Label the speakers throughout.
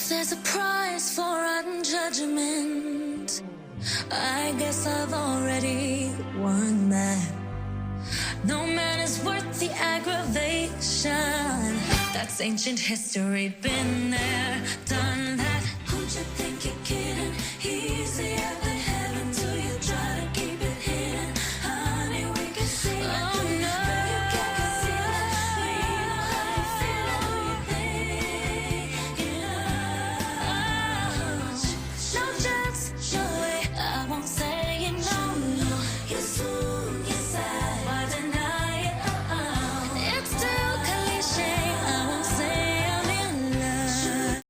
Speaker 1: If there's a price for unjudgment, I guess I've already won that. No man is worth the aggravation. That's ancient history, been there, done that. Who'd you think you're kidding? Easy at the heaven till you try to keep it hidden. Honey, we can see it. Oh no, you can't conceal it. We know how you feel and who you thinking of. No chance, no way. I won't say you no, no. You swoon, you sigh. Why deny it? It's too cliche. I won't say I'm in love.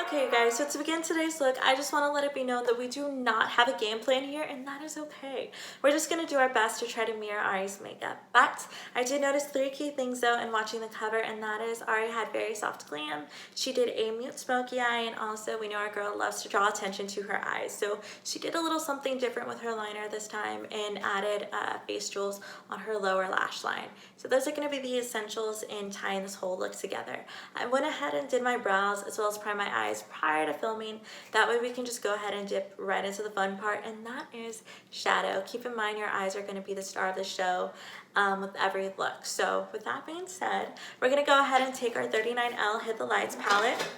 Speaker 2: Okay guys, so to begin today's look, I just want to let it be known that we do not have a game plan here, and that is okay. We're just going to do our best to try to mirror Ari's makeup. But I did notice 3 key things though in watching the cover, and that is Ari had very soft glam. She did a mute smoky eye, and also we know our girl loves to draw attention to her eyes. So she did a little something different with her liner this time and added face jewels on her lower lash line. So those are going to be the essentials in tying this whole look together. I went ahead and did my brows as well as prime my eyes prior to filming. That way we can just go ahead and dip right into the fun part, and that is shadow. Keep in mind your eyes are going to be the star of the show with every look. So with that being said, we're going to go ahead and take our 39L Hit the Lights palette.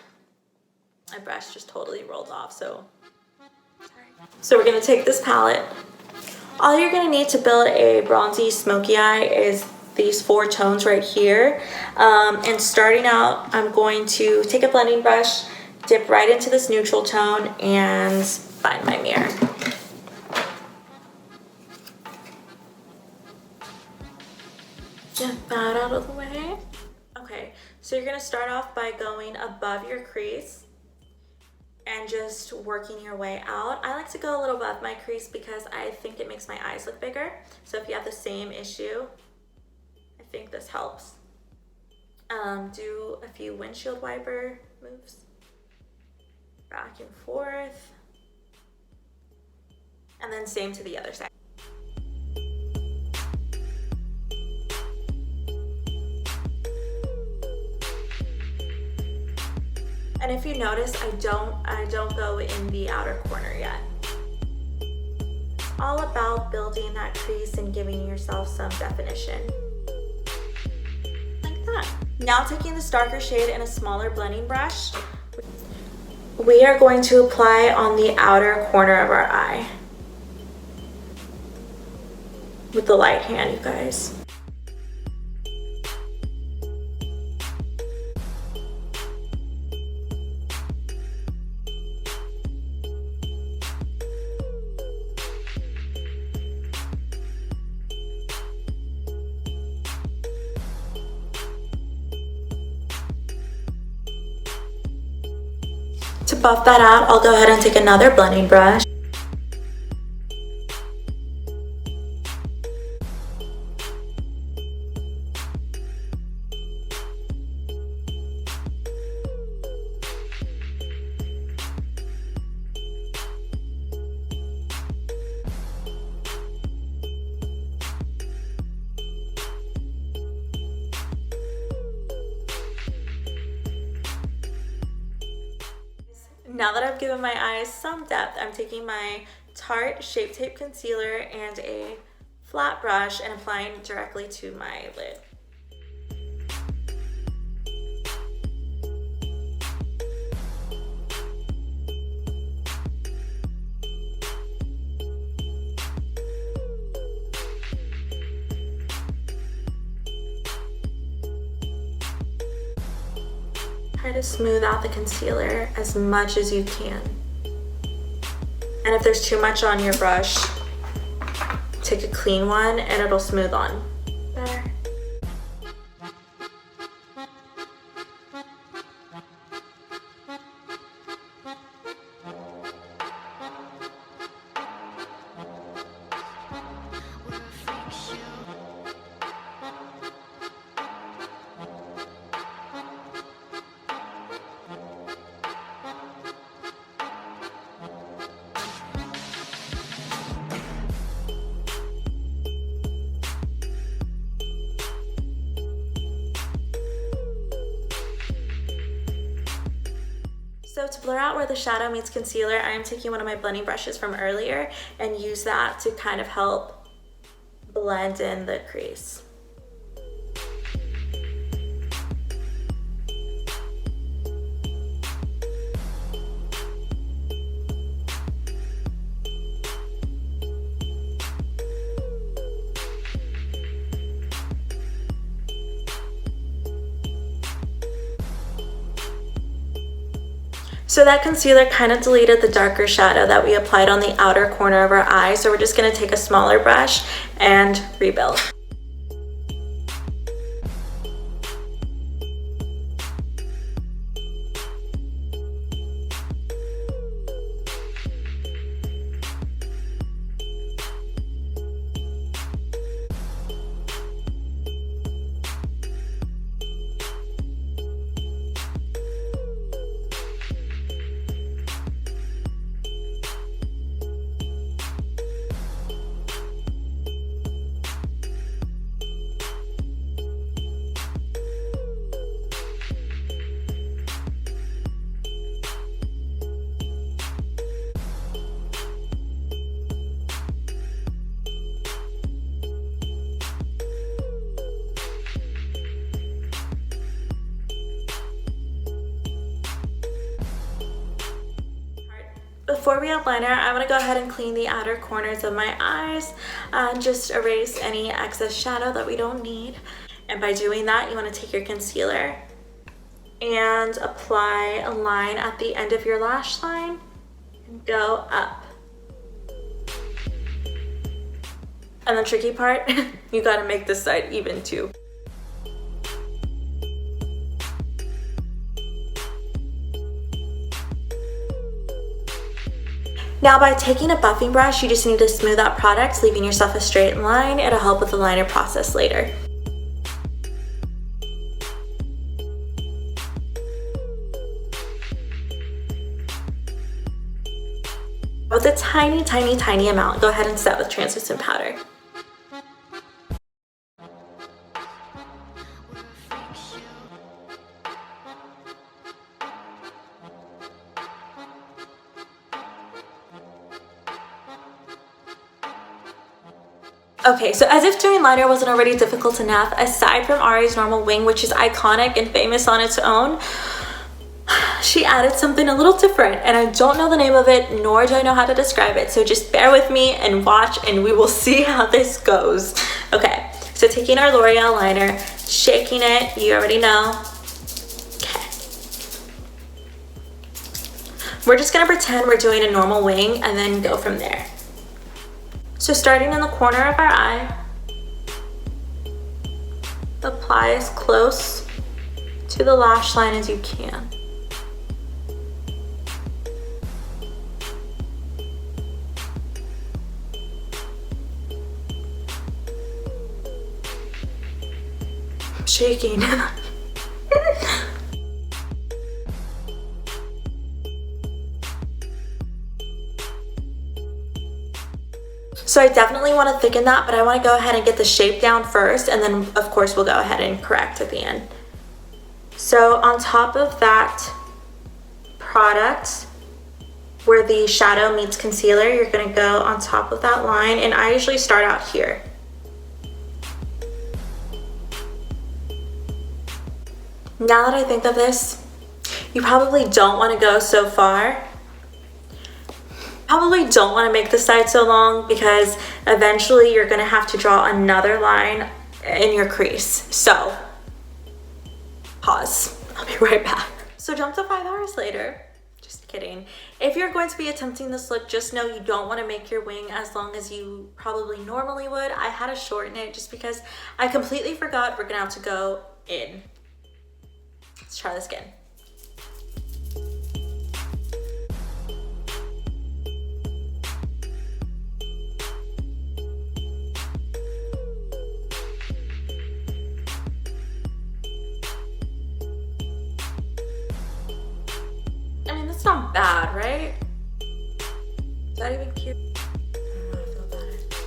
Speaker 2: My brush just totally rolled off, so we're going to take this palette. All you're going to need to build a bronzy smoky eye is these 4 tones right here. And starting out, I'm going to take a blending brush, dip right into this neutral tone, and find my mirror. Get that out of the way. Okay, so you're going to start off by going above your crease and just working your way out. I like to go a little above my crease because I think it makes my eyes look bigger. So if you have the same issue, I think this helps. Do a few windshield wiper moves. Back and forth. And then same to the other side. And if you notice, I don't go in the outer corner yet. It's all about building that crease and giving yourself some definition. Like that. Now taking this darker shade in a smaller blending brush, we are going to apply on the outer corner of our eye with the light hand, you guys. To buff that out, I'll go ahead and take another blending brush. Now that I've given my eyes some depth, I'm taking my Tarte Shape Tape Concealer and a flat brush and applying directly to my lid. Try to smooth out the concealer as much as you can. And if there's too much on your brush, take a clean one and it'll smooth on better. So to blur out where the shadow meets concealer, I am taking one of my blending brushes from earlier and use that to kind of help blend in the crease. So that concealer kind of deleted the darker shadow that we applied on the outer corner of our eye. So we're just going to take a smaller brush and rebuild. Before we eyeliner, I'm going to go ahead and clean the outer corners of my eyes and just erase any excess shadow that we don't need. And by doing that, you want to take your concealer and apply a line at the end of your lash line and go up. And the tricky part, you got to make this side even too. Now by taking a buffing brush, you just need to smooth out products, leaving yourself a straight line. It'll help with the liner process later. With a tiny amount, go ahead and set with translucent powder. Okay, so as if doing liner wasn't already difficult enough, aside from Ari's normal wing, which is iconic and famous on its own, she added something a little different, and I don't know the name of it, nor do I know how to describe it, so just bear with me and watch, and we will see how this goes. Okay, so taking our L'Oreal liner, shaking it, you already know. Okay. We're just gonna pretend we're doing a normal wing and then go from there. So starting in the corner of our eye, apply as close to the lash line as you can. I'm shaking. So I definitely want to thicken that, but I want to go ahead and get the shape down first, and then of course we'll go ahead and correct at the end. So on top of that product, where the shadow meets concealer, you're going to go on top of that line, and I usually start out here. Now that I think of this, you probably don't want to go so far. Probably don't want to make the side so long because eventually you're going to have to draw another line in your crease. So pause. I'll be right back. So jump to 5 hours later. Just kidding. If you're going to be attempting this look, just know you don't want to make your wing as long as you probably normally would. I had to shorten it just because I completely forgot we're going to have to go in. Let's try this again. I mean, that's not bad, right? Is that even cute? I don't know how I feel about it.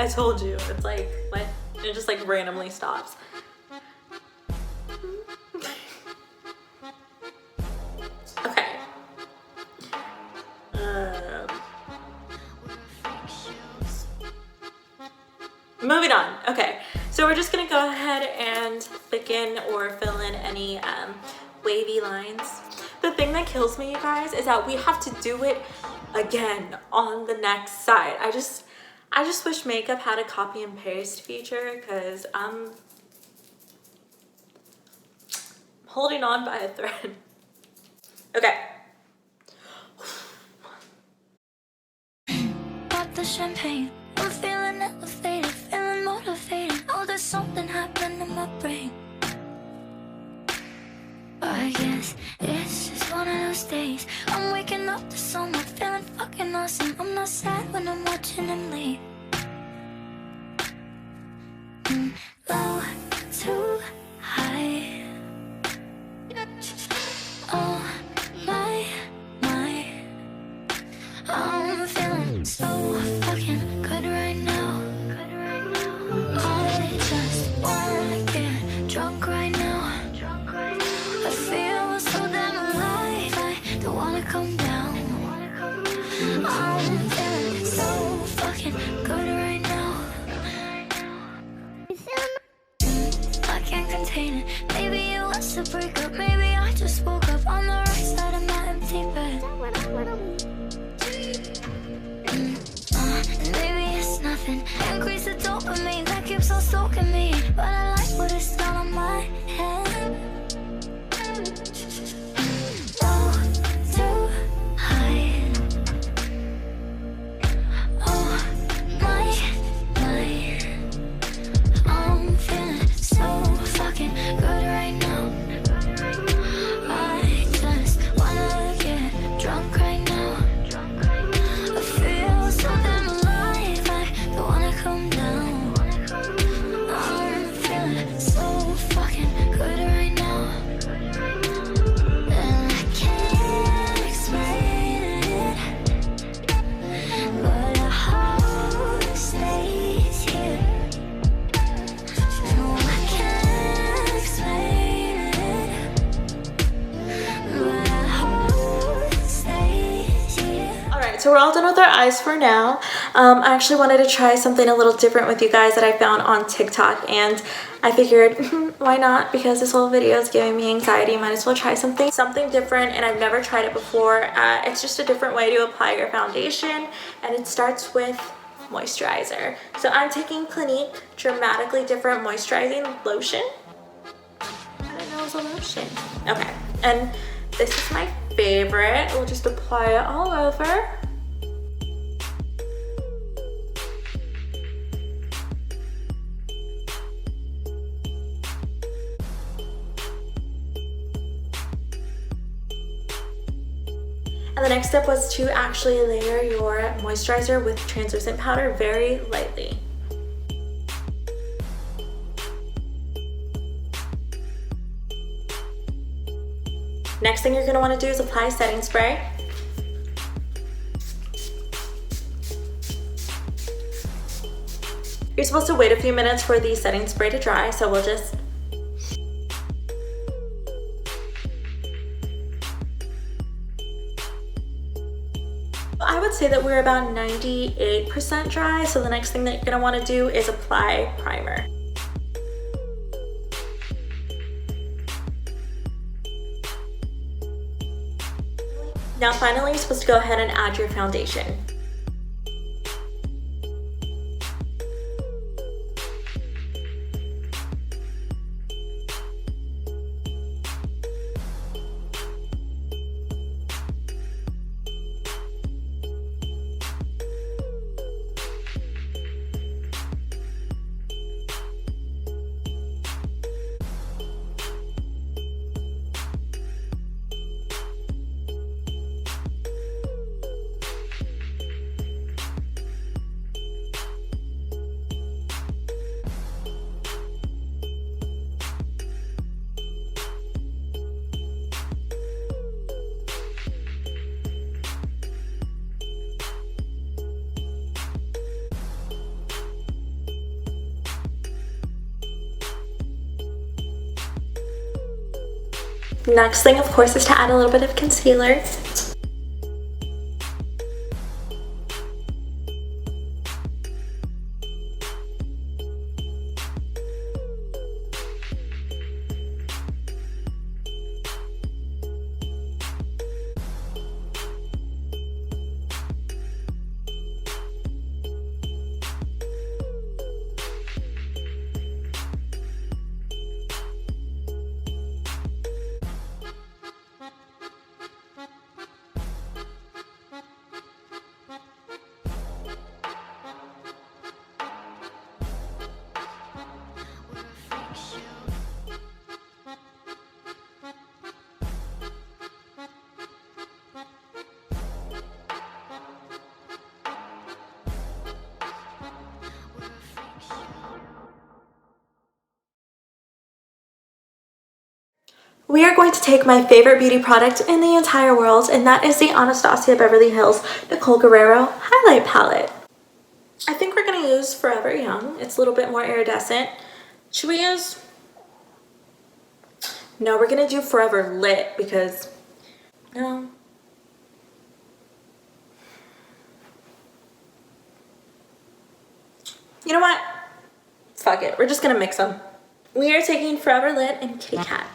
Speaker 2: I told you, it's like, what? It just like randomly stops. Okay. Moving on. Okay, so we're just gonna go ahead and pick in or fill in any wavy lines. The thing that kills me, you guys, is that we have to do it again on the next side. I just wish makeup had a copy and paste feature, because I'm holding on by a thread. Okay.
Speaker 1: Pop the champagne, I'm feeling elevated, feeling motivated. Oh, there's something happening in my brain. I guess it's just one of those days. I'm waking up to someone feeling fucking awesome. I'm not sad when I'm watching him leave. Low to high. Oh my, I'm feeling so fucking good right now. I just wanna get drunk right now. I feel so damn alive, I don't wanna come down. I'm feeling so fucking good right now. I can't contain it. Maybe it was a breakup. Maybe I just woke up on the right side of my empty bed. Maybe it's nothing. Increase the dopamine that keeps on stalking me. But I like what it's done on my head. Low to high. Oh my, I'm feeling so fucking good right now. I just wanna get drunk right now. I feel so damn alive, I don't wanna come down. I'm feeling so fucking good right now. And I can't explain it, but I hope it stays here. No, I can't explain it, but I hope it stays here.
Speaker 2: Alright, so we're all done with our eyes for now. I actually wanted to try something a little different with you guys that I found on TikTok, and I figured, why not? Because this whole video is giving me anxiety, might as well try something different, and I've never tried it before. It's just a different way to apply your foundation, and it starts with moisturizer. So I'm taking Clinique Dramatically Different Moisturizing Lotion. I didn't know it was a lotion. Okay, and this is my favorite. We'll just apply it all over. And the next step was to actually layer your moisturizer with translucent powder very lightly. Next thing you're going to want to do is apply setting spray. You're supposed to wait a few minutes for the setting spray to dry, so we'll just I would say that we're about 98% dry, so the next thing that you're going to want to do is apply primer. Now finally, you're supposed to go ahead and add your foundation. Next thing, of course, is to add a little bit of concealer. We are going to take my favorite beauty product in the entire world, and that is the Anastasia Beverly Hills Nicole Guerrero highlight palette. I think we're going to use Forever Young. It's a little bit more iridescent. Should we use... No, we're going to do Forever Lit because... No. You know what? Fuck it. We're just going to mix them. We are taking Forever Lit and Kitty Cat.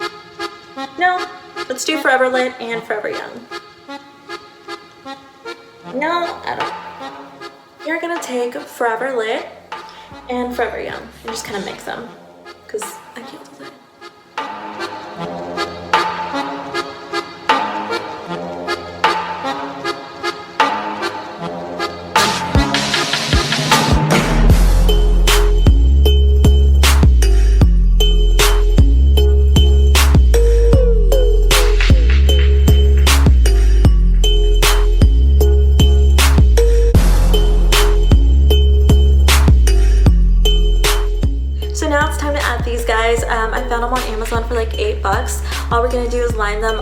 Speaker 2: No, let's do Forever Lit and Forever Young. No, I don't. You're gonna take Forever Lit and Forever Young and just kind of mix them because I can't do that. I found them on Amazon for like $8. All we're going to do is line them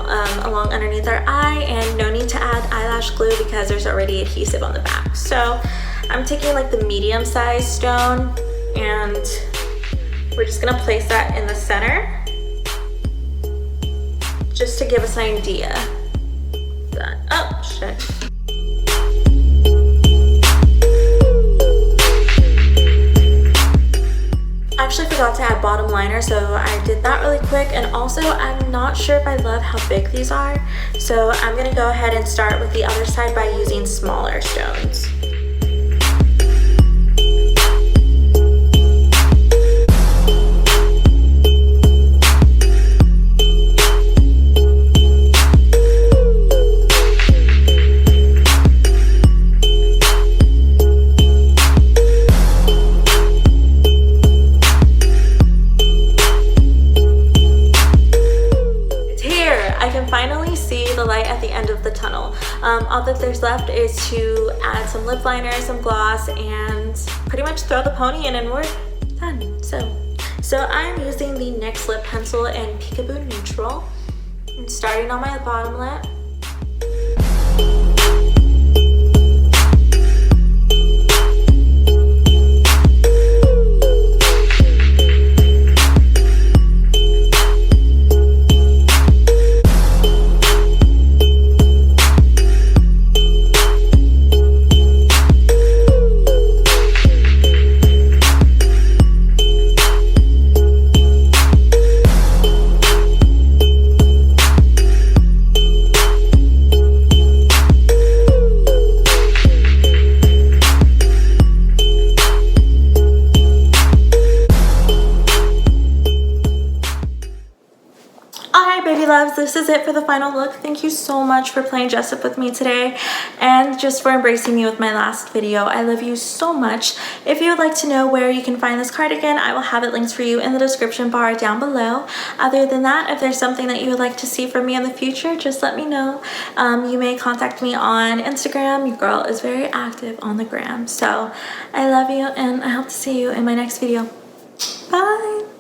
Speaker 2: along underneath our eye, and no need to add eyelash glue because there's already adhesive on the back. So I'm taking like the medium size stone and we're just going to place that in the center just to give us an idea. Oh shit. I actually forgot to add bottom liner, so I did that really quick. And also, I'm not sure if I love how big these are, so I'm gonna go ahead and start with the other side by using smaller stones. Finally see the light at the end of the tunnel. All that there's left is to add some lip liner, some gloss, and pretty much throw the pony in and we're done. So I'm using the NYX lip pencil in Peekaboo Neutral. I'm starting on my bottom lip. Baby loves, this is it for the final look. Thank you so much for playing dress up with me today and just for embracing me with my last video. I love you so much. If you would like to know where you can find this cardigan, I will have it linked for you in the description bar down below. Other than that, if there's something that you would like to see from me in the future, just let me know. You may contact me on Instagram. Your girl is very active on the gram. So I love you and I hope to see you in my next video. Bye!